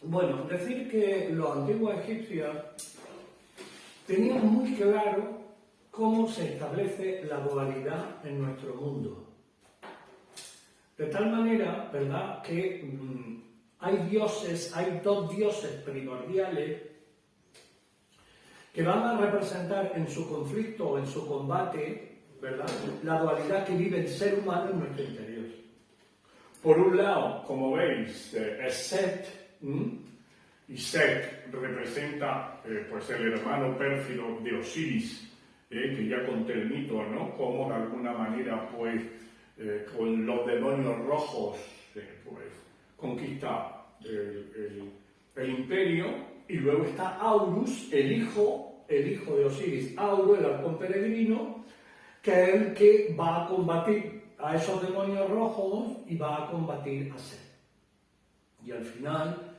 Bueno, decir que los antiguos egipcios tenían muy claro cómo se establece la dualidad en nuestro mundo. De tal manera, ¿verdad?, que hay dos dioses primordiales que van a representar en su conflicto o en su combate, ¿verdad?, la dualidad que vive el ser humano en nuestro interior. Por un lado, como veis, es Set, y Set representa pues el hermano pérfido de Osiris, que ya conté el mito, ¿no? Cómo de alguna manera, pues, con los demonios rojos, pues, conquista el imperio. Y luego está Aurus, el hijo de Osiris, Auro, el halcón peregrino, que es el que va a combatir a esos demonios rojos y va a combatir a Set. Y al final,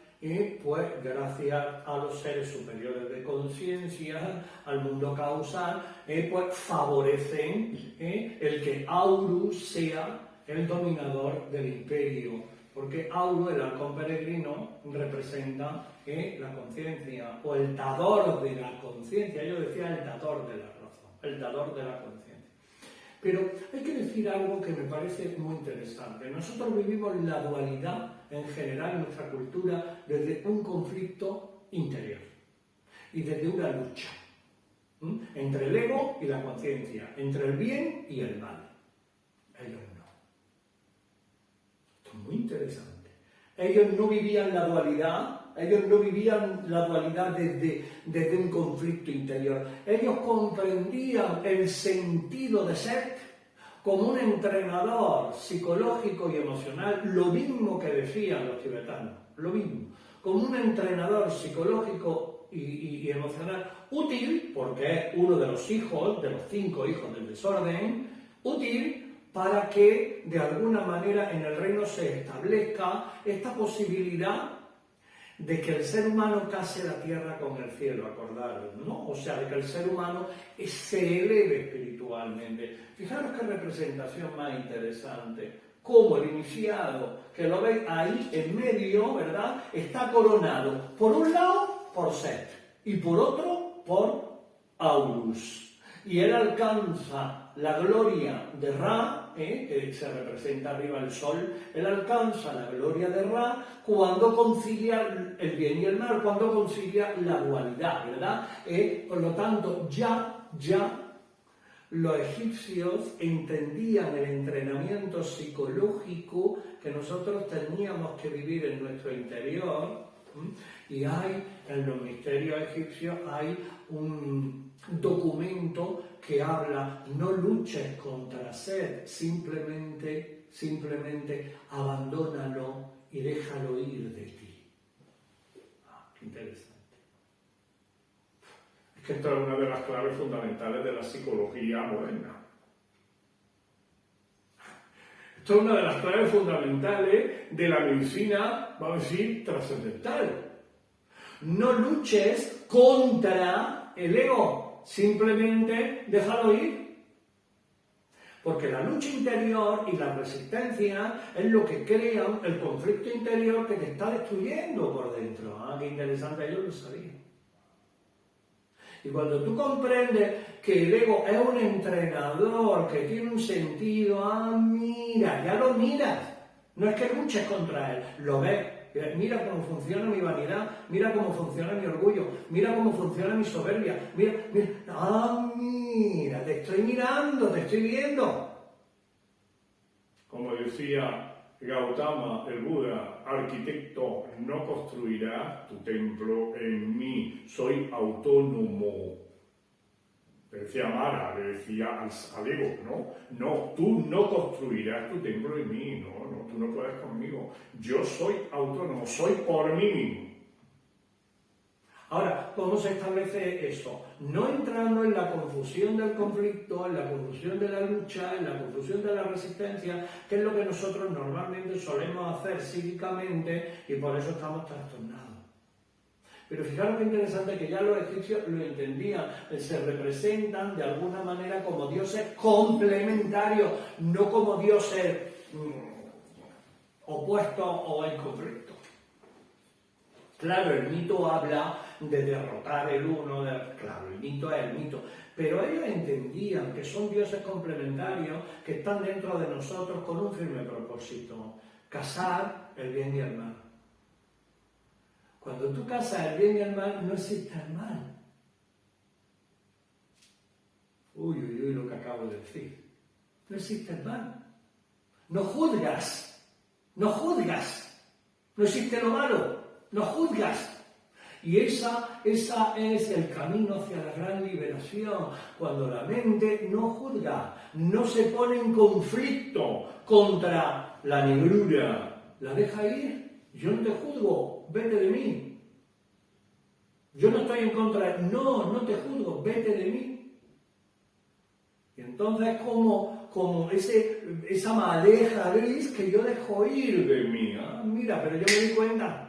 pues gracias a los seres superiores de conciencia, al mundo causal, pues favorecen el que Aurus sea el dominador del imperio. Porque Auro, el halcón peregrino, representa la conciencia, o el dador de la conciencia. Yo decía el dador de la razón, el dador de la conciencia. Pero hay que decir algo que me parece muy interesante. Nosotros vivimos la dualidad en general en nuestra cultura desde un conflicto interior y desde una lucha entre el ego y la conciencia, entre el bien y el mal. Ellos no. Esto es muy interesante. Ellos no vivían la dualidad. Ellos no vivían la dualidad desde un conflicto interior. Ellos comprendían el sentido de ser como un entrenador psicológico y emocional, lo mismo que decían los tibetanos, lo mismo, como un entrenador psicológico y emocional útil, porque es uno de los hijos, de los 5 hijos del desorden, útil para que de alguna manera en el reino se establezca esta posibilidad de que el ser humano case la tierra con el cielo, acordaros, ¿no? O sea, de que el ser humano se eleve espiritualmente. Fijaros qué representación más interesante. Como el iniciado, que lo veis ahí en medio, ¿verdad?, está coronado, por un lado, por Set, y por otro, por Aurus. Y él alcanza la gloria de Ra, que se representa arriba el sol, él alcanza la gloria de Ra cuando concilia el bien y el mal, cuando concilia la dualidad, ¿verdad? Por lo tanto, ya los egipcios entendían el entrenamiento psicológico que nosotros teníamos que vivir en nuestro interior, y en los misterios egipcios hay un documento que habla: no luches contra Set, simplemente abandónalo y déjalo ir de ti. Qué interesante. Es que esta es una de las claves fundamentales de la psicología moderna. Esto es una de las claves fundamentales de la medicina, vamos a decir, trascendental. No luches contra el ego, simplemente déjalo ir. Porque la lucha interior y la resistencia es lo que crean el conflicto interior que te está destruyendo por dentro. Qué interesante, yo lo sabía. Y cuando tú comprendes que el ego es un entrenador, que tiene un sentido, mira, ya lo miras. No es que luches contra él, lo ves. Mira cómo funciona mi vanidad, mira cómo funciona mi orgullo, mira cómo funciona mi soberbia, mira, mira, te estoy mirando, te estoy viendo. Como decía Gautama, el Buda, arquitecto, no construirás tu templo en mí, soy autónomo. Le decía Mara, le decía al ego, no, tú no construirás tu templo en mí, no, tú no puedes conmigo. Yo soy autónomo, soy por mí. Ahora, ¿cómo se establece eso? No entrando en la confusión del conflicto, en la confusión de la lucha, en la confusión de la resistencia, que es lo que nosotros normalmente solemos hacer psíquicamente y por eso estamos trastornados. Pero fijaros qué interesante que ya los egipcios lo entendían, se representan de alguna manera como dioses complementarios, no como dioses opuestos o en conflicto. Claro, el mito habla de derrotar el uno, claro, el mito es el mito, pero ellos entendían que son dioses complementarios que están dentro de nosotros con un firme propósito: cazar el bien y el mal. Cuando tú cazas el bien y el mal, no existe el mal. Uy, uy, uy, lo que acabo de decir. No existe el mal. No juzgas, no juzgas. No existe lo malo, no juzgas. Y esa es el camino hacia la gran liberación, cuando la mente no juzga, no se pone en conflicto contra la negrura, la deja ir. Yo no te juzgo, vete de mí. Yo no estoy en contra, no te juzgo, vete de mí. Y entonces como esa madeja gris que yo dejo ir de mí. Mira, pero yo me di cuenta.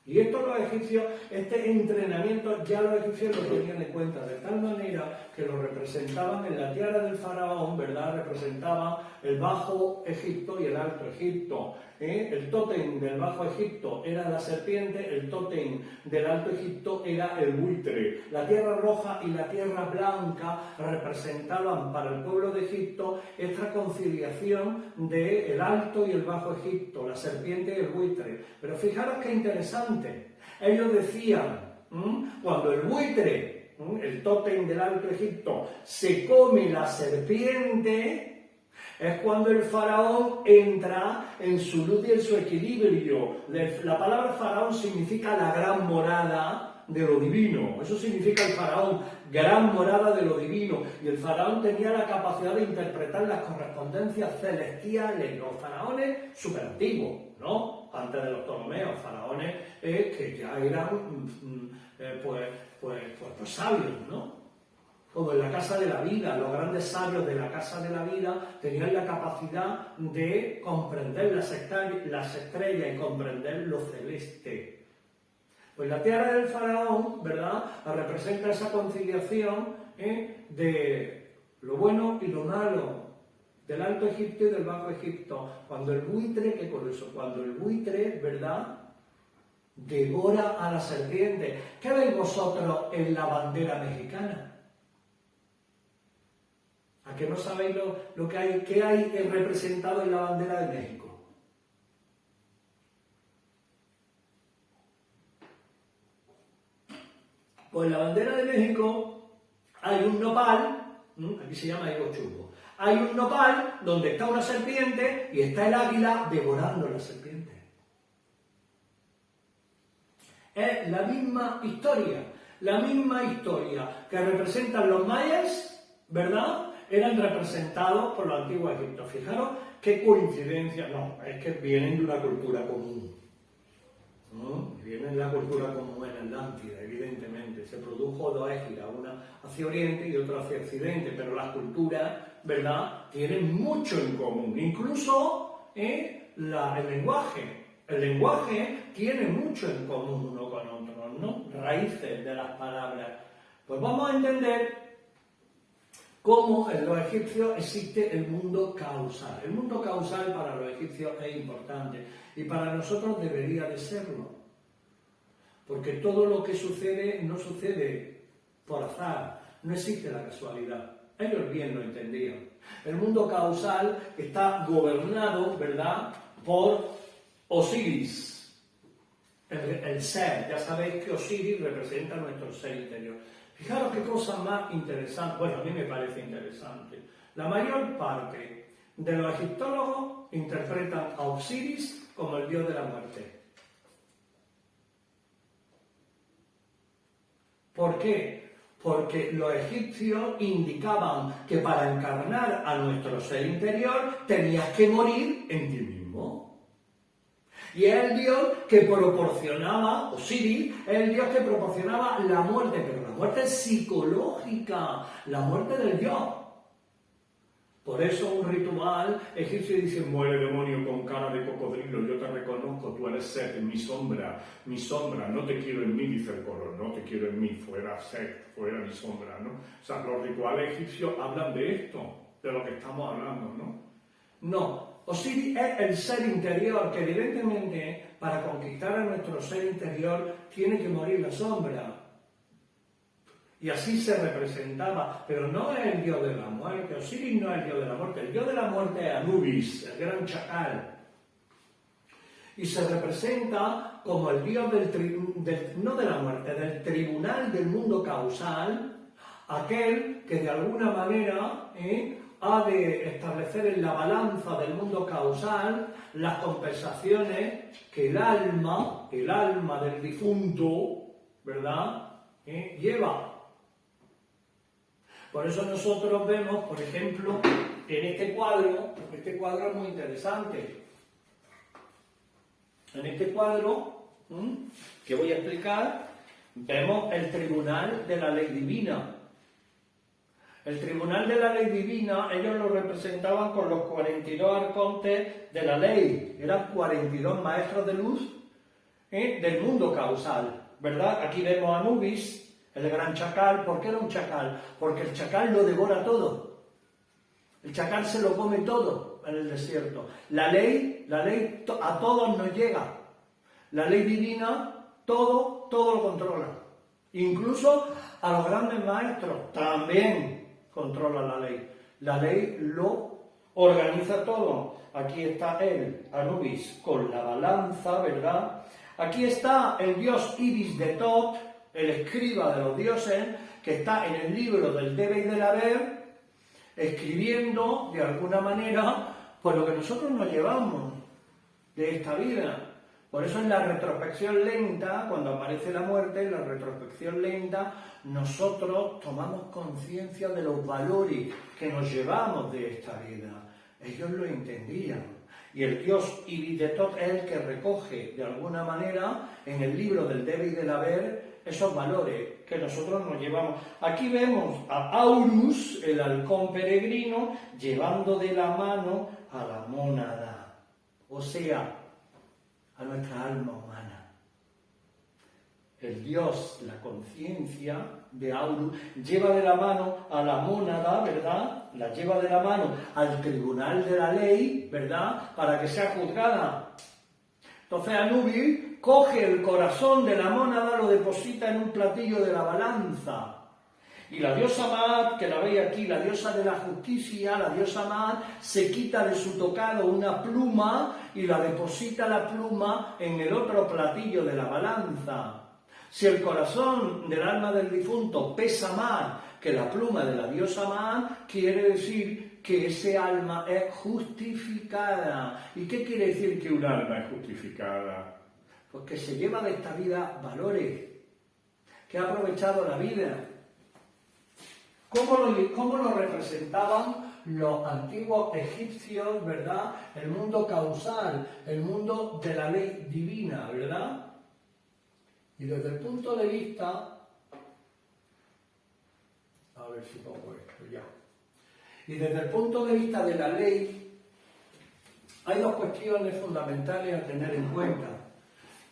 Y esto los egipcios, este entrenamiento ya los egipcios lo tenían en cuenta, de tal manera que lo representaban en la tiara del faraón, ¿verdad? Representaban el Bajo Egipto y el Alto Egipto. El tótem del Bajo Egipto era la serpiente, el tótem del Alto Egipto era el buitre. La tierra roja y la tierra blanca representaban para el pueblo de Egipto esta conciliación del Alto y el Bajo Egipto, la serpiente y el buitre. Pero fijaros qué interesante. Ellos decían, cuando el buitre, el tótem del Alto Egipto, se come la serpiente, es cuando el faraón entra en su luz y en su equilibrio. La palabra faraón significa la gran morada de lo divino. Eso significa el faraón, gran morada de lo divino. Y el faraón tenía la capacidad de interpretar las correspondencias celestiales. Los faraones súper antiguos, ¿no? Antes de los Ptolomeos, faraones que ya eran pues sabios, ¿no? Como en la Casa de la Vida, los grandes sabios de la Casa de la Vida tenían la capacidad de comprender las estrellas y comprender lo celeste. Pues la tiara del faraón, ¿verdad?, representa esa conciliación de lo bueno y lo malo, del Alto Egipto y del Bajo Egipto. Cuando el buitre, ¿qué con eso? Cuando el buitre, ¿verdad?, devora a la serpiente. ¿Qué veis vosotros en la bandera mexicana? ¿A que no sabéis lo que hay? ¿Qué hay representado en la bandera de México? Pues en la bandera de México hay un nopal, aquí se llama higo churbo. Hay un nopal donde está una serpiente y está el águila devorando la serpiente. Es la misma historia que representan los mayas, ¿verdad?, eran representados por los antiguos egipcios. Fijaros qué coincidencia. No, es que vienen de una cultura común. Vienen de la cultura común en Atlántida, evidentemente. Se produjo dos égidas, una hacia oriente y otra hacia occidente, pero las culturas, ¿verdad?, tienen mucho en común. Incluso el lenguaje. El lenguaje tiene mucho en común uno con otro, ¿no? Raíces de las palabras. Pues vamos a entender cómo en los egipcios existe el mundo causal. El mundo causal para los egipcios es importante y para nosotros debería de serlo. Porque todo lo que sucede no sucede por azar, no existe la casualidad. Ellos bien lo entendían. El mundo causal está gobernado, ¿verdad?, por Osiris, el ser. Ya sabéis que Osiris representa nuestro ser interior. Fijaros qué cosa más interesante, bueno, a mí me parece interesante. La mayor parte de los egiptólogos interpretan a Osiris como el dios de la muerte. ¿Por qué? Porque los egipcios indicaban que para encarnar a nuestro ser interior tenías que morir en ti mismo. Y es el dios que proporcionaba, Osiris, es el dios que proporcionaba la muerte, pero la muerte psicológica, la muerte del dios. Por eso un ritual egipcio dice: muere demonio con cara de cocodrilo, yo te reconozco, tú eres Set, mi sombra, no te quiero en mí, dice el coro, no te quiero en mí, fuera Set, fuera mi sombra, ¿no? O sea, los rituales egipcios hablan de esto, de lo que estamos hablando, ¿no? No. Osiris es el ser interior que evidentemente para conquistar a nuestro ser interior tiene que morir la sombra. Y así se representaba, pero no es el dios de la muerte. Osiris no es el dios de la muerte. El dios de la muerte es Anubis, el gran chacal. Y se representa como el dios no de la muerte, del tribunal del mundo causal, aquel que de alguna manera ha de establecer en la balanza del mundo causal las compensaciones que el alma del difunto, ¿verdad?, lleva. Por eso nosotros vemos, por ejemplo, en este cuadro es muy interesante. En este cuadro, que voy a explicar, vemos el tribunal de la ley divina. El tribunal de la ley divina, ellos lo representaban con los 42 arcontes de la ley. Eran 42 maestros de luz del mundo causal, ¿verdad? Aquí vemos a Anubis, el gran chacal. ¿Por qué era un chacal? Porque el chacal lo devora todo. El chacal se lo come todo en el desierto. La ley a todos nos llega. La ley divina todo lo controla. Incluso a los grandes maestros también controla la ley. La ley lo organiza todo. Aquí está él, Anubis, con la balanza, ¿verdad? Aquí está el dios Ibis de Tot, el escriba de los dioses, que está en el libro del Debe y del Haber, escribiendo de alguna manera por lo que nosotros nos llevamos de esta vida. Por eso en la retrospección lenta, cuando aparece la muerte, en la retrospección lenta, nosotros tomamos conciencia de los valores que nos llevamos de esta vida. Ellos lo entendían. Y el dios Ibis de Tot es el que recoge de alguna manera en el libro del Debe y del Haber esos valores que nosotros nos llevamos. Aquí vemos a Aurus, el halcón peregrino, llevando de la mano a la mónada, o sea, a nuestra alma humana. El dios, la conciencia de Aurus, lleva de la mano a la mónada, ¿verdad? La lleva de la mano al tribunal de la ley, ¿verdad?, para que sea juzgada. Entonces Anubis coge el corazón de la mónada, lo deposita en un platillo de la balanza. Y la diosa Maat, que la veis aquí, la diosa de la justicia, la diosa Maat, se quita de su tocado una pluma y la deposita la pluma en el otro platillo de la balanza. Si el corazón del alma del difunto pesa más que la pluma de la diosa Maat, quiere decir que ese alma es justificada. ¿Y qué quiere decir que un alma es justificada? Pues que se lleva de esta vida valores, que ha aprovechado la vida. ¿Cómo lo representaban los antiguos egipcios, verdad? El mundo causal, el mundo de la ley divina, ¿verdad? Y desde el punto de vista, a ver si pongo esto ya. Y desde el punto de vista de la ley, hay dos cuestiones fundamentales a tener en cuenta.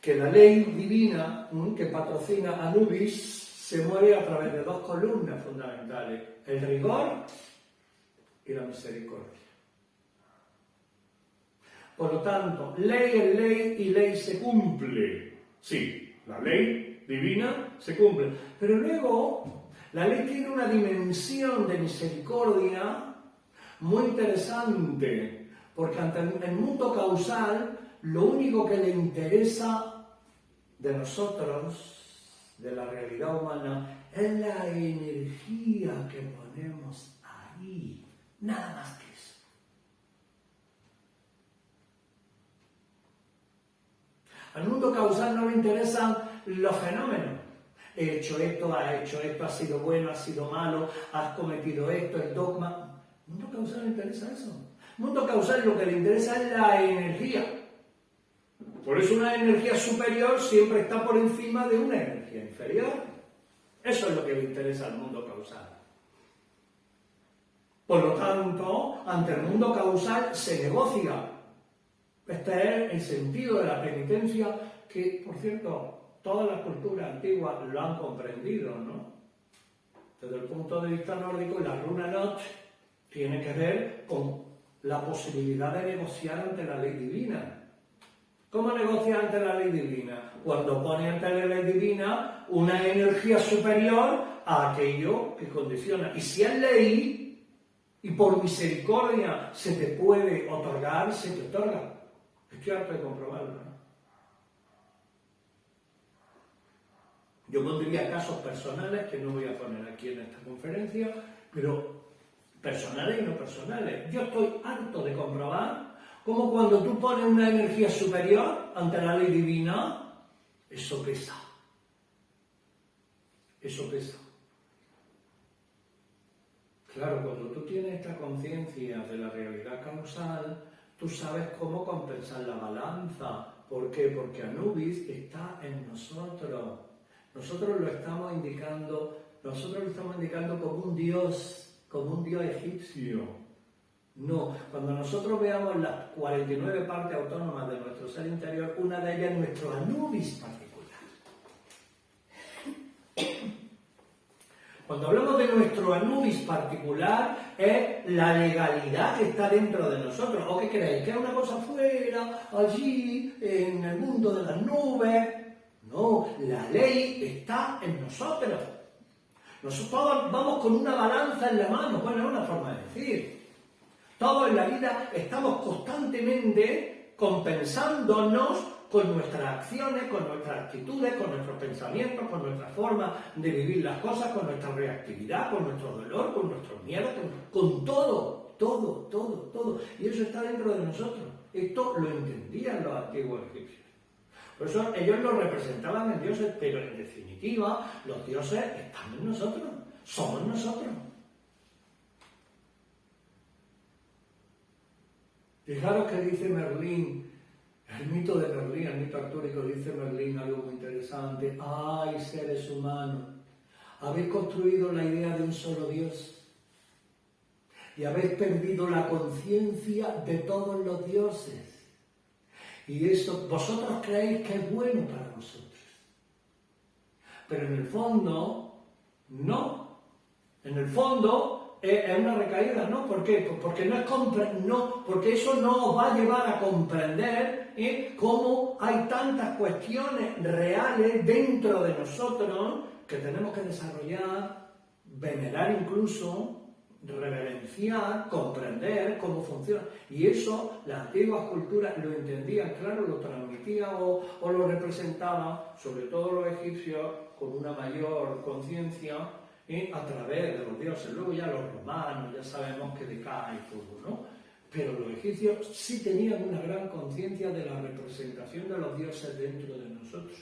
Que la ley divina que patrocina Anubis se mueve a través de dos columnas fundamentales: el rigor y la misericordia. Por lo tanto, ley es ley y ley se cumple. Sí, la ley divina se cumple. Pero luego, la ley tiene una dimensión de misericordia muy interesante, porque ante el mundo causal, lo único que le interesa de nosotros, de la realidad humana, es la energía que ponemos ahí, nada más que eso. Al mundo causal no le interesan los fenómenos. He hecho esto, ha sido bueno, ha sido malo, has cometido esto, el dogma. Al mundo causal le interesa eso. Al mundo causal lo que le interesa es la energía. Por eso una energía superior siempre está por encima de una energía inferior. Eso es lo que le interesa al mundo causal. Por lo tanto, ante el mundo causal se negocia. Este es el sentido de la penitencia que, por cierto, todas las culturas antiguas lo han comprendido, ¿no? Desde el punto de vista nórdico, la runa Not tiene que ver con la posibilidad de negociar ante la ley divina. ¿Cómo negocia ante la ley divina? Cuando pone ante la ley divina una energía superior a aquello que condiciona. Y si es ley, y por misericordia se te puede otorgar, se te otorga. Estoy harto de comprobarlo, ¿no? Yo pondría casos personales que no voy a poner aquí en esta conferencia, pero personales y no personales. Yo estoy harto de comprobar cómo cuando tú pones una energía superior ante la ley divina, eso pesa. Eso pesa. Claro, cuando tú tienes esta conciencia de la realidad causal, tú sabes cómo compensar la balanza. ¿Por qué? Porque Anubis está en nosotros. Nosotros lo estamos indicando como un dios egipcio. No, cuando nosotros veamos las 49 partes autónomas de nuestro ser interior, una de ellas es nuestro Anubis particular. Cuando hablamos de nuestro Anubis particular, es la legalidad que está dentro de nosotros. ¿O qué creéis? ¿Que es una cosa fuera, allí, en el mundo de las nubes? No, la ley está en nosotros. Nosotros todos vamos con una balanza en la mano. Bueno, es una forma de decir. Todos en la vida estamos constantemente compensándonos con nuestras acciones, con nuestras actitudes, con nuestros pensamientos, con nuestra forma de vivir las cosas, con nuestra reactividad, con nuestro dolor, con nuestros miedos, con todo. Y eso está dentro de nosotros. Esto lo entendían los antiguos egipcios. Por eso ellos lo representaban en dioses, pero en definitiva los dioses están en nosotros, somos nosotros. Fijaros que dice Merlín, el mito de Merlín, el mito artúrico, dice Merlín algo muy interesante. ¡Ay, seres humanos! Habéis construido la idea de un solo Dios y habéis perdido la conciencia de todos los dioses. Y eso vosotros creéis que es bueno para vosotros. Pero en el fondo, no. En el fondo es una recaída, ¿no? ¿Por qué? Porque porque eso no os va a llevar a comprender cómo hay tantas cuestiones reales dentro de nosotros que tenemos que desarrollar, venerar incluso, reverenciar, comprender cómo funciona. Y eso las antiguas culturas lo entendían, claro, lo transmitían o lo representaban, sobre todo los egipcios, con una mayor conciencia a través de los dioses. Luego ya los romanos, ya sabemos que decae y todo, ¿no? Pero los egipcios sí tenían una gran conciencia de la representación de los dioses dentro de nosotros.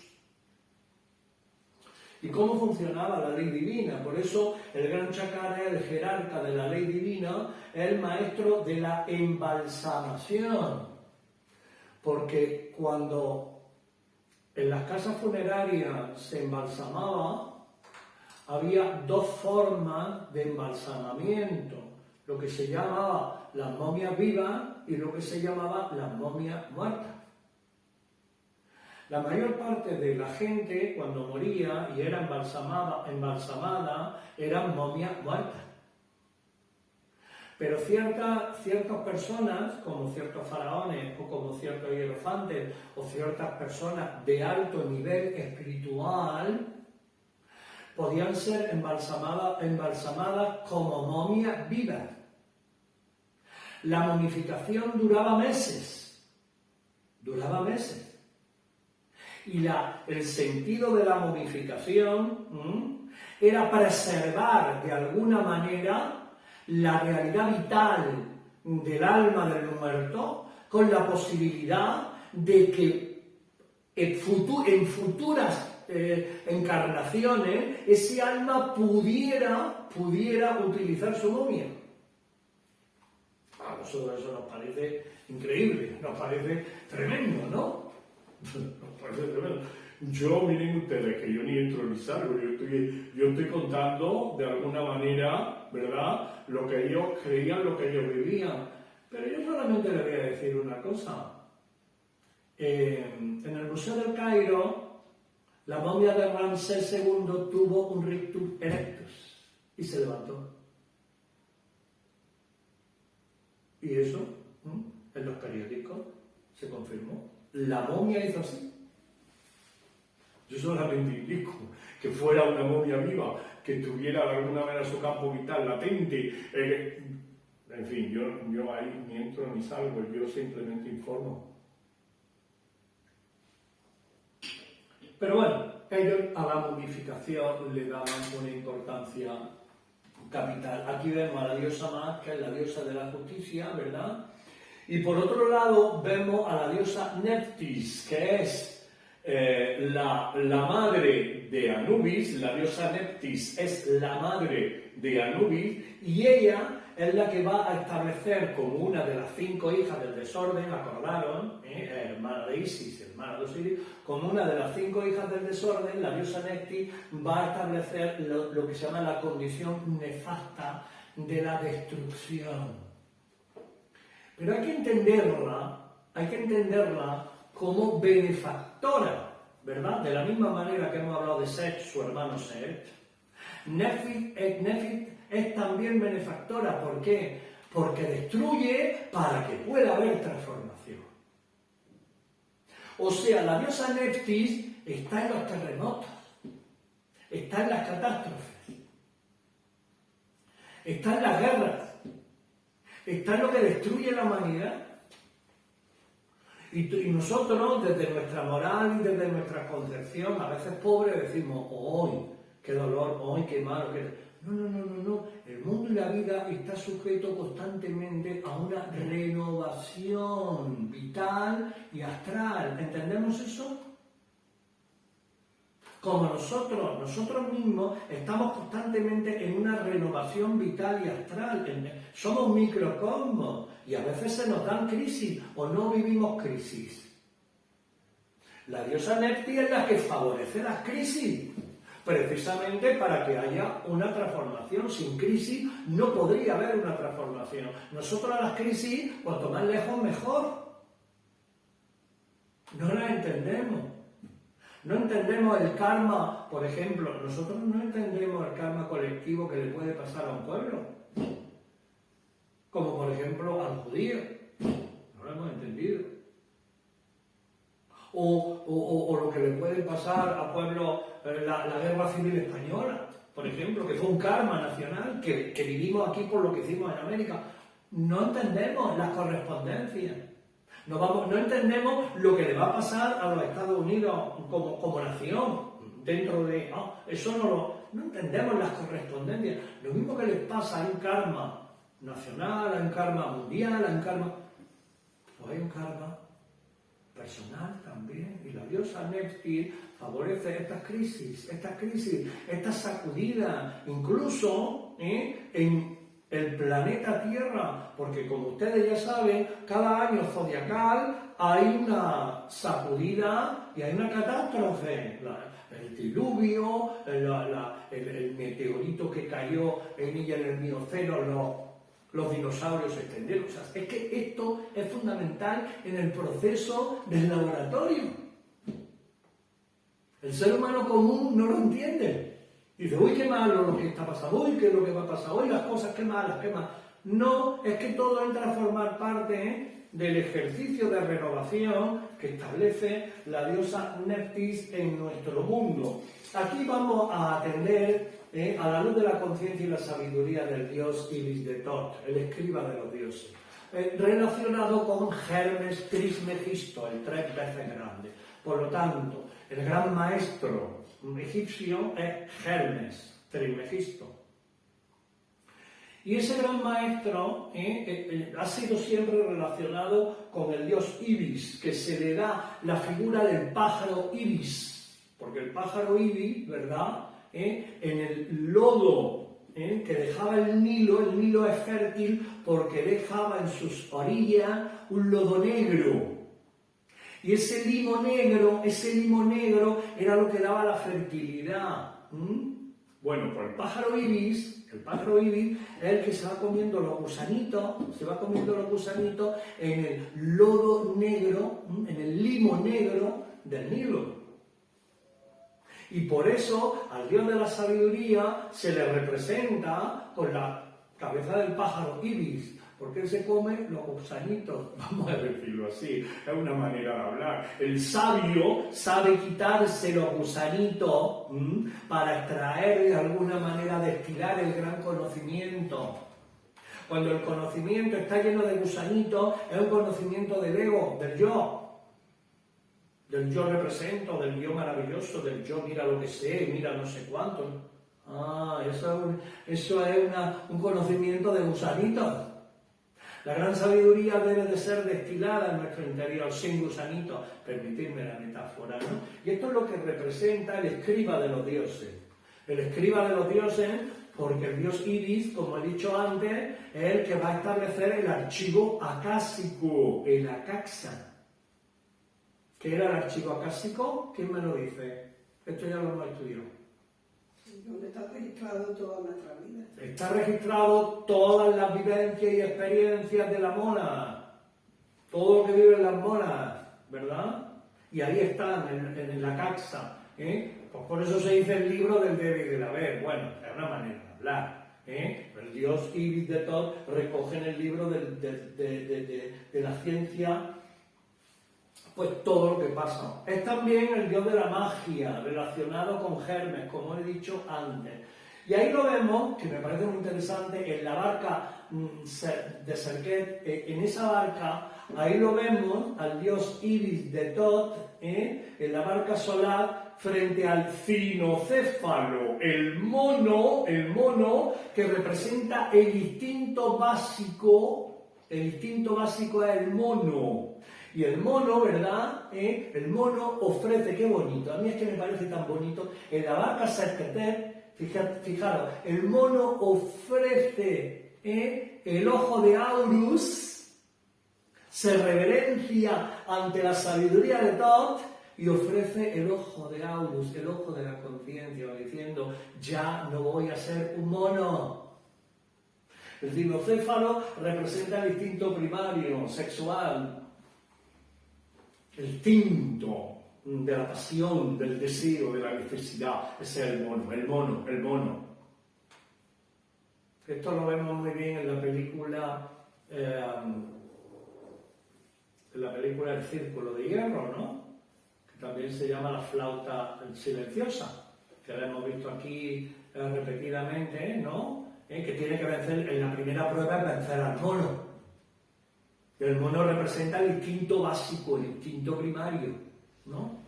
¿Y cómo funcionaba la ley divina? Por eso el gran Chakra, el jerarca de la ley divina, es el maestro de la embalsamación. Porque cuando en las casas funerarias se embalsamaba, había dos formas de embalsamamiento. Lo que se llamaba las momias vivas y lo que se llamaba las momias muertas. La mayor parte de la gente, cuando moría y era embalsamada, eran momias muertas. Pero ciertas personas, como ciertos faraones o como ciertos hierofantes o ciertas personas de alto nivel espiritual, podían ser embalsamadas como momias vivas. La momificación duraba meses. Y el sentido de la momificación era preservar de alguna manera la realidad vital del alma del muerto, con la posibilidad de que en futuras encarnaciones ese alma pudiera utilizar su momia. A nosotros eso nos parece increíble, nos parece tremendo, ¿no? Yo, miren ustedes, que yo ni entro ni salgo, yo estoy contando de alguna manera, ¿verdad?, lo que ellos creían, lo que ellos vivían. Pero yo solamente les voy a decir una cosa. En el Museo del Cairo, la momia de Ramsés II tuvo un rictus erectus y se levantó. ¿Y eso? en los periódicos, se confirmó. La momia hizo así. Yo solamente indico que fuera una momia viva, que tuviera de alguna manera su campo vital latente. En fin, yo ahí ni entro ni salgo, yo simplemente informo. Pero bueno, ellos a la momificación le daban una importancia capital. Aquí vemos a la diosa Maat, que es la diosa de la justicia, ¿verdad? Y por otro lado vemos a la diosa Nephthys, que es la madre de Anubis. La diosa Nephthys es la madre de Anubis y ella es la que va a establecer como una de las 5 hijas del desorden, acordaron, hermana de Isis, hermana de Osiris, como una de las 5 hijas del desorden, la diosa Nephthys va a establecer lo que se llama la condición nefasta de la destrucción. Pero hay que entenderla como benefactora, ¿verdad? De la misma manera que hemos hablado de Set, su hermano Set, Nephthys es también benefactora. ¿Por qué? Porque destruye para que pueda haber transformación. O sea, la diosa Nephthys está en los terremotos, está en las catástrofes, está en las guerras, está en lo que destruye la humanidad. Y nosotros, desde nuestra moral y desde nuestra concepción, a veces pobre, decimos, ¡ay, qué dolor! ¡Ay, qué malo! No. El mundo y la vida está sujeto constantemente a una renovación vital y astral. ¿Entendemos eso? Como nosotros mismos estamos constantemente en una renovación vital y astral. Somos microcosmos y a veces se nos dan crisis o no vivimos crisis. La diosa Nephthys es la que favorece las crisis, precisamente para que haya una transformación. Sin crisis no podría haber una transformación. Nosotros las crisis, cuanto más lejos, mejor. No las entendemos. No entendemos el karma, por ejemplo, nosotros no entendemos el karma colectivo que le puede pasar a un pueblo. Como por ejemplo al judío. No lo hemos entendido. O lo que le puede pasar a pueblos, la guerra civil española, por ejemplo, que fue un karma nacional que vivimos aquí por lo que hicimos en América. No entendemos las correspondencias. No entendemos lo que le va a pasar a los Estados Unidos como nación dentro de... No entendemos las correspondencias. Lo mismo que les pasa a un karma nacional, a un karma mundial, a un karma... Pues hay un karma personal también. Y la diosa Nephthys favorece estas crisis, estas sacudidas, incluso en el planeta Tierra, porque como ustedes ya saben, cada año zodiacal hay una sacudida y hay una catástrofe. El diluvio, el meteorito que cayó en ella en el Mioceno, los dinosaurios se extendieron. O sea, es que esto es fundamental en el proceso del laboratorio. El ser humano común no lo entiende. Dice, uy, qué malo lo que está pasando, uy, qué es lo que va a pasar, uy, las cosas, qué malas, qué malas. No, es que todo entra a formar parte del ejercicio de renovación que establece la diosa Nephthys en nuestro mundo. Aquí vamos a atender a la luz de la conciencia y la sabiduría del dios Ibis de Tot, el escriba de los dioses, relacionado con Hermes Trismegisto, el 3 veces grande. Por lo tanto, el gran maestro egipcio es Hermes Trismegisto. Y ese gran maestro ha sido siempre relacionado con el dios Ibis, que se le da la figura del pájaro Ibis, porque el pájaro Ibis, ¿verdad?, en el lodo que dejaba el Nilo es fértil porque dejaba en sus orillas un lodo negro. Y ese limo negro era lo que daba la fertilidad. Bueno, pues el pájaro ibis es el que se va comiendo los gusanitos, en el lodo negro, en el limo negro del Nilo. Y por eso al dios de la sabiduría se le representa con la cabeza del pájaro ibis, porque él se come los gusanitos, Vamos a decirlo así, es una manera de hablar. El sabio sabe quitarse los gusanitos para extraer de alguna manera, destilar el gran conocimiento. Cuando el conocimiento está lleno de gusanitos, es un conocimiento del ego, del yo represento, del yo maravilloso, del yo mira lo que sé, mira no sé cuánto. Eso es un conocimiento de gusanitos. La gran sabiduría debe de ser destilada en nuestro interior, sin gusanitos, permitidme la metáfora, ¿no? Y esto es lo que representa el escriba de los dioses. El escriba de los dioses, porque el dios Ibis, como he dicho antes, es el que va a establecer el archivo acásico, el Acaxa. ¿Qué era el archivo acásico? ¿Quién me lo dice? Esto ya lo hemos estudiado. Donde está registrado toda nuestra vida. Está registrado todas las vivencias y experiencias de la mona, todo lo que viven las monas, ¿verdad? Y ahí están, en la caxa, ¿eh? Pues por eso se dice el libro del debe y del haber. Bueno, es una manera de hablar, ¿eh? El dios Ibis de Tot recoge en el libro de la ciencia pues todo lo que pasa. Es también el dios de la magia, relacionado con Hermes, como he dicho antes. Y ahí lo vemos, que me parece muy interesante, en la barca de Serket, en esa barca, ahí lo vemos al dios Ibis de Tot, en la barca solar, frente al cinocéfalo, el mono que representa el instinto básico. El instinto básico es el mono. Y el mono, ¿verdad? El mono ofrece, qué bonito, a mí es que me parece tan bonito, en la barca Serketer, fijaros, el mono ofrece el ojo de Aurus, se reverencia ante la sabiduría de Tot y ofrece el ojo de Aurus, el ojo de la conciencia, diciendo, ya no voy a ser un mono. El cinocéfalo representa el instinto primario, sexual, el instinto de la pasión, del deseo, de la necesidad. Ese es el mono. Esto lo vemos muy bien en la película El Círculo de Hierro, ¿no? Que también se llama La Flauta Silenciosa, que la hemos visto aquí repetidamente, ¿no? Que tiene que vencer, en la primera prueba es vencer al mono. El mono representa el instinto básico, el instinto primario, ¿no?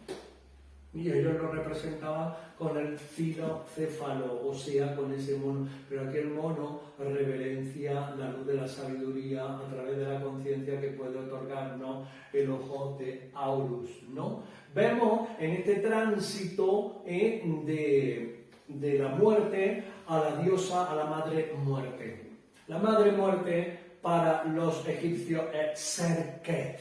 Y ellos lo representaban con el cinocéfalo, o sea, con ese mono. Pero aquí el mono reverencia la luz de la sabiduría a través de la conciencia que puede otorgarnos el ojo de Aurus, ¿no? Vemos en este tránsito de la muerte a la diosa, a la madre muerte. La madre muerte para los egipcios es Serket,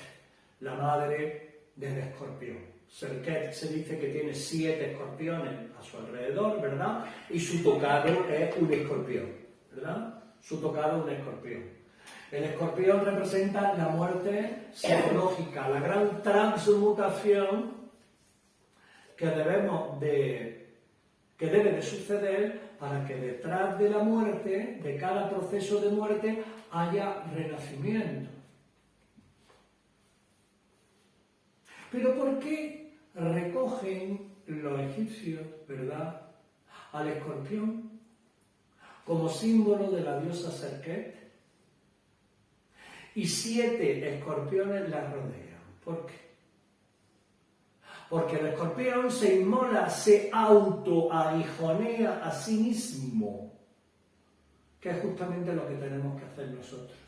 la madre del escorpión. Serket se dice que tiene 7 escorpiones a su alrededor, ¿verdad? Y su tocado es un escorpión, ¿verdad? Su tocado es un escorpión. El escorpión representa la muerte psicológica, la gran transmutación que debe de suceder para que detrás de la muerte, de cada proceso de muerte, haya renacimiento. Pero ¿por qué recogen los egipcios, ¿verdad?, al escorpión como símbolo de la diosa Serket? Y 7 escorpiones la rodean. ¿Por qué? Porque el escorpión se inmola, se autoaguijonea a sí mismo, que es justamente lo que tenemos que hacer nosotros.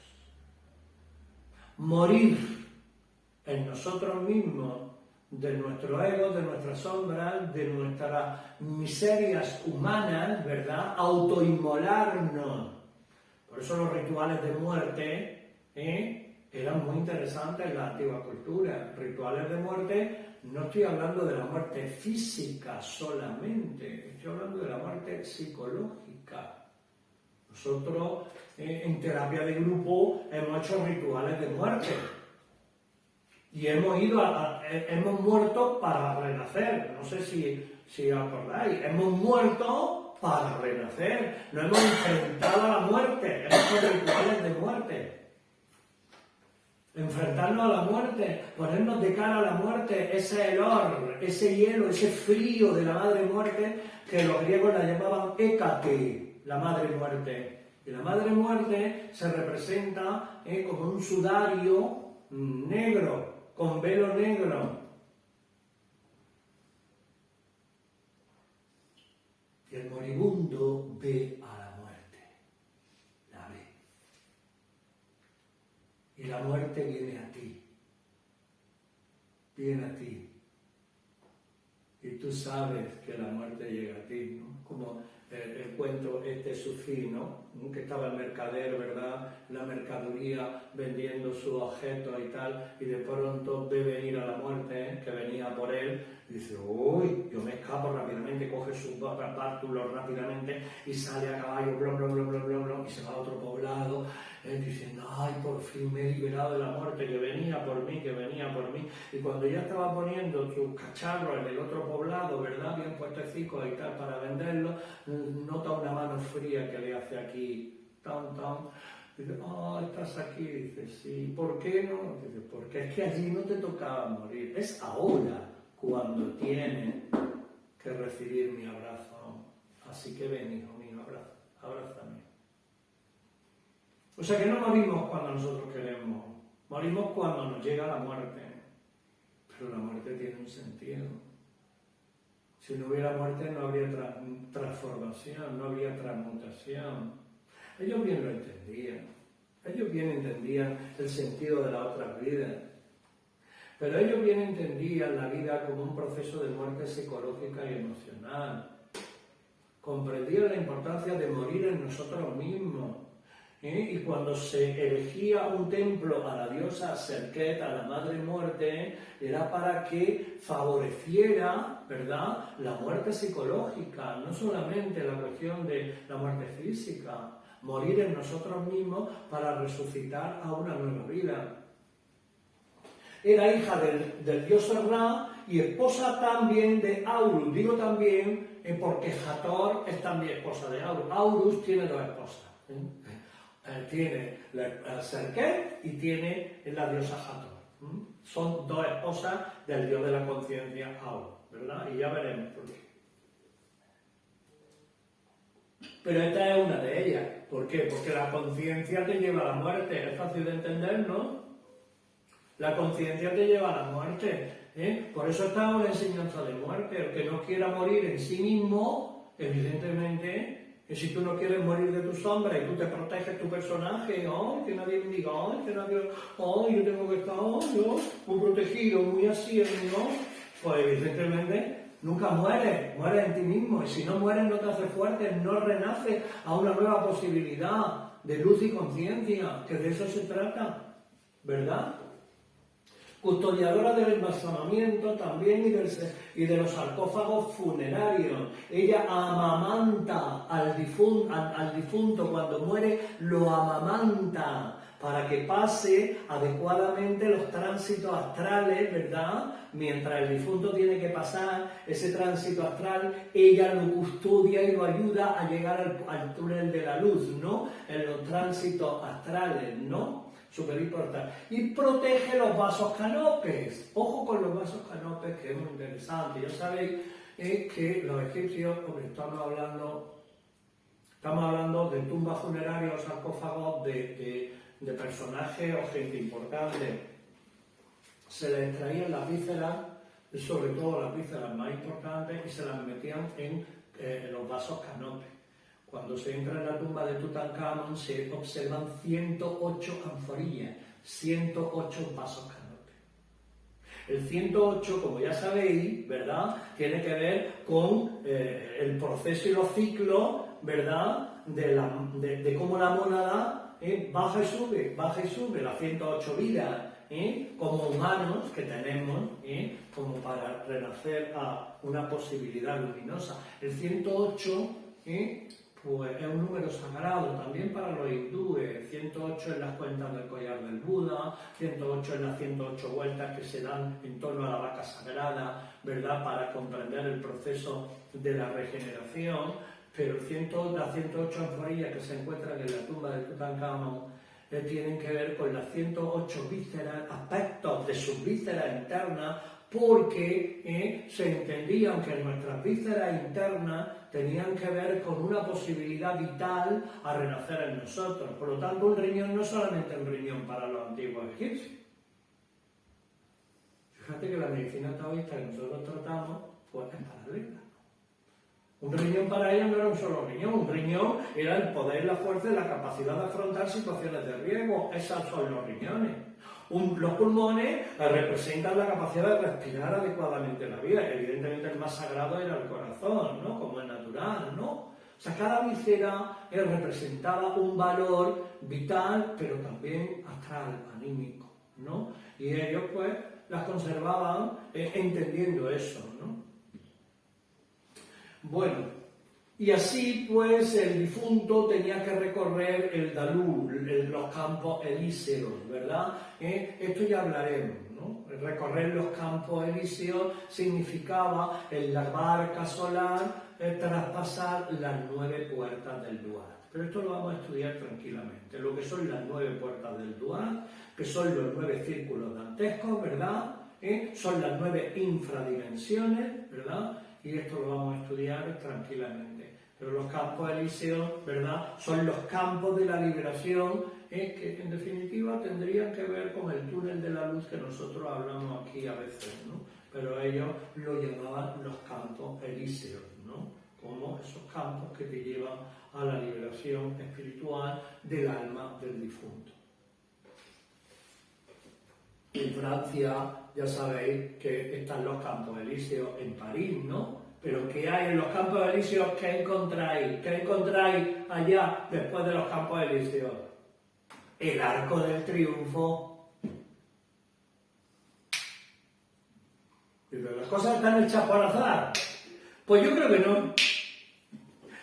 Morir en nosotros mismos, de nuestro ego, de nuestras sombras, de nuestras miserias humanas, ¿verdad? Autoinmolarnos. Por eso los rituales de muerte eran muy interesantes en la antigua cultura. Rituales de muerte, no estoy hablando de la muerte física solamente, estoy hablando de la muerte psicológica. Nosotros en terapia de grupo hemos hecho rituales de muerte y hemos muerto para renacer. No sé si acordáis, hemos muerto para renacer, nos hemos enfrentado a la muerte, hemos hecho rituales de muerte. enfrentarnos a la muerte, ponernos de cara a la muerte, ese helor, ese hielo, ese frío de la madre muerte, que los griegos la llamaban Hécate, la madre muerte. Y la madre muerte se representa como un sudario negro, con velo negro. Y el moribundo ve a la muerte, la ve. Y la muerte viene a ti, viene a ti. Y tú sabes que la muerte llega a ti, ¿no? Como el cuento sufí, ¿no? Que estaba el mercader, ¿verdad? La mercadería vendiendo sus objetos y tal, y de pronto ve venir a la muerte, que venía por él, y dice, uy, yo me escapo rápidamente, coge sus bártulos rápidamente y sale a caballo, blom, blom, blom, blom, blom, blom, y se va a otro poblado, diciendo, ay, por fin me he liberado de la muerte, que venía por mí, que venía por mí. Y cuando ya estaba poniendo sus cacharros en el otro poblado, ¿verdad? Bien puestecicos y tal, para venderlos, nota una mano fría que le hace aquí, tan, tan. Dice, estás aquí. Dice, sí. ¿Por qué no? Dice, porque es que allí no te tocaba morir. Es ahora cuando tienes que recibir mi abrazo. Así que ven, hijo mío, abrázame. O sea que no morimos cuando nosotros queremos, morimos cuando nos llega la muerte. Pero la muerte tiene un sentido. Si no hubiera muerte no habría transformación, no habría transmutación. Ellos bien lo entendían. Ellos bien entendían el sentido de las otras vidas. Pero ellos bien entendían la vida como un proceso de muerte psicológica y emocional. Comprendían la importancia de morir en nosotros mismos. Y cuando se erigía un templo a la diosa Serket, a la madre muerte, era para que favoreciera, ¿verdad?, la muerte psicológica, no solamente la cuestión de la muerte física, morir en nosotros mismos para resucitar a una nueva vida. Era hija del dios Ra y esposa también de Aurus. Digo también porque Hathor es también esposa de Aurus. Aurus tiene dos esposas. Tiene la Serket y tiene la diosa Hathor. Son dos esposas del dios de la conciencia Aurus, ¿verdad? Y ya veremos por qué. Pero esta es una de ellas. ¿Por qué? Porque la conciencia te lleva a la muerte. Es fácil de entender, ¿no? La conciencia te lleva a la muerte. Por eso está una enseñanza de muerte. El que no quiera morir en sí mismo, evidentemente, si tú no quieres morir de tu sombra y tú te proteges tu personaje, que nadie me diga, que nadie, yo tengo que estar, yo, muy protegido, muy así, ¿no? Pues evidentemente nunca mueres en ti mismo. Y si no mueres no te haces fuerte, no renaces a una nueva posibilidad de luz y conciencia, que de eso se trata, ¿verdad? Custodiadora del embalsamamiento también y de los sarcófagos funerarios. Ella amamanta al difunto cuando muere, lo amamanta para que pase adecuadamente los tránsitos astrales, ¿verdad? Mientras el difunto tiene que pasar ese tránsito astral, ella lo custodia y lo ayuda a llegar al túnel de la luz, ¿no? En los tránsitos astrales, ¿no? Súper importante. Y protege los vasos canopes. Ojo con los vasos canopes, que es muy interesante. Ya sabéis que los egipcios, porque estamos hablando de tumbas funerarias, sarcófagos de personajes o gente importante. Se les extraían las vísceras, sobre todo las vísceras más importantes, y se las metían en los vasos canopes. Cuando se entra en la tumba de Tutankamón se observan 108 anforillas, 108 vasos canopes. El 108, como ya sabéis, ¿verdad?, tiene que ver con el proceso y los ciclos, ¿verdad?, de cómo la mónada baja y sube, las 108 vidas, como humanos que tenemos, como para renacer a una posibilidad luminosa. El 108, pues es un número sagrado también para los hindúes. 108 en las cuentas del collar del Buda, 108 en las 108 vueltas que se dan en torno a la vaca sagrada, ¿verdad?, para comprender el proceso de la regeneración. Pero las 108 anforillas que se encuentran en la tumba de Tutankamón tienen que ver con las 108 vísceras, aspectos de sus vísceras internas, porque se entendían que nuestras vísceras internas tenían que ver con una posibilidad vital a renacer en nosotros. Por lo tanto, un riñón no es solamente un riñón para los antiguos egipcios. Fíjate que la medicina taoísta que nosotros tratamos, pues es paralela. Un riñón para ellos no era un solo riñón, un riñón era el poder, la fuerza y la capacidad de afrontar situaciones de riesgo. Esos son los riñones. Los pulmones representan la capacidad de respirar adecuadamente la vida. Evidentemente el más sagrado era el corazón, ¿no? Como es natural, ¿no? O sea, cada víscera representaba un valor vital, pero también astral, anímico, ¿no? Y ellos, pues, las conservaban entendiendo eso, ¿no? Bueno, y así pues el difunto tenía que recorrer el Dalú, los campos elíseos, ¿verdad? Esto ya hablaremos, ¿no? Recorrer los campos elíseos significaba en la barca solar traspasar las 9 puertas del Duat. Pero esto lo vamos a estudiar tranquilamente. Lo que son las 9 puertas del Duat, que son los 9 círculos dantescos, ¿verdad? Son las 9 infradimensiones, ¿verdad? Y esto lo vamos a estudiar tranquilamente. Pero los campos elíseos, ¿verdad?, son los campos de la liberación, que en definitiva tendrían que ver con el túnel de la luz que nosotros hablamos aquí a veces, ¿no? Pero ellos lo llamaban los campos elíseos, ¿no? Como esos campos que te llevan a la liberación espiritual del alma del difunto. En Francia, ya sabéis que están los campos elíseos en París, ¿no? Pero ¿qué hay en los campos elíseos? ¿Qué encontráis? ¿Qué encontráis allá después de los campos elíseos? El Arco del Triunfo. ¿Y las cosas están hechas por azar? Pues yo creo que no.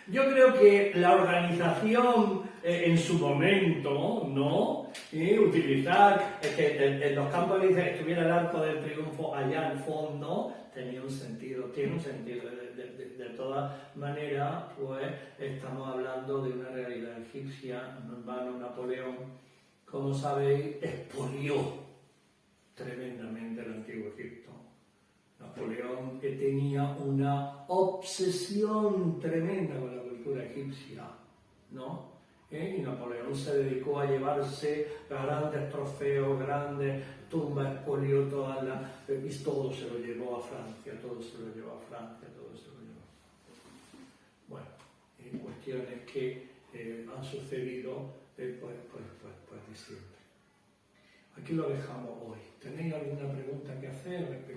Yo creo que la organización en su momento, ¿no? Y utilizar que en los campos elíseos estuviera el Arco del Triunfo allá al fondo, tenía un sentido, tiene un sentido. De todas maneras, pues estamos hablando de una realidad egipcia. En vano Napoleón, como sabéis, expolió tremendamente el antiguo Egipto. Napoleón tenía una obsesión tremenda con la cultura egipcia, ¿no? Y Napoleón se dedicó a llevarse grandes trofeos, grandes tumbas, expolió todas las... y todo se lo llevó a Francia, todo se lo llevó a Francia, todo se lo llevó a Francia. Bueno, cuestiones que han sucedido pues de siempre. Aquí lo dejamos hoy. ¿Tenéis alguna pregunta que hacer respecto